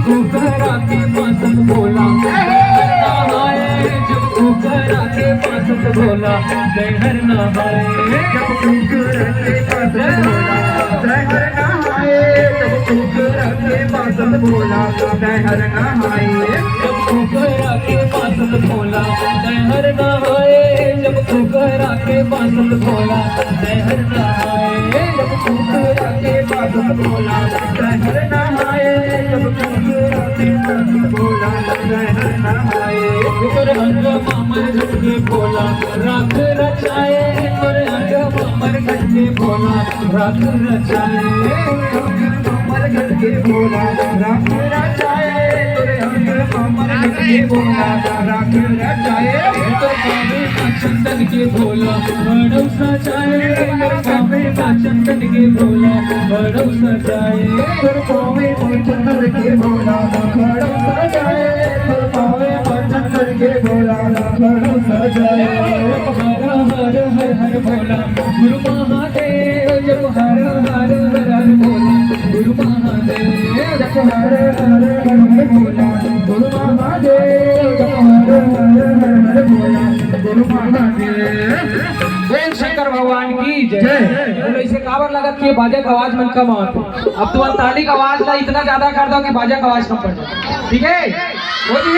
Cooker आके पासत बोला जब कुकर आके पासत बोला जहर नहाए जब कुकर आके पासत बोला जहर नहाए जब कुकर आके पासत बोला जहर नहाए जब कुकर आके पासत बोला जहर नहाए जब कुकर आके पासत बोला जहर नहाए जब कुकर आके पासत बोला जहर नहाए जब कुकर आके पासत बोला जहर नहाए तोर अंग मामर घटके बोला राख रचाए तोर अंग मामर घटके बोला राख रचाए कमर घटके बोला राख रचाए तोरे अंग कमर घटके बोला राख रचाए तोर कावे का चंदन के बोला बड़ौ सजाए तोर कावे का चंदन के बोला बड़ौ सजाए तोर कावे का चंदन के बोला बड़ौ सजाए तोर कावे का चंदन के बोला बड़ौ सजाए हर हर हर बोला गुरु महादेव जब हर हर हर बोला गुरु महादेव जब हर हर हर बोला गुरु महादेव जब हर हर हर बोला गुरु महादेव। बोल शंकर भगवान की जय। बोलो इसे काबर लगत कि बाजा का आवाज मन कम आता। अब तो ताली का आवाज ना इतना ज्यादा कर दो कि बाजा का आवाज कम पड़ जाए। ठीक है।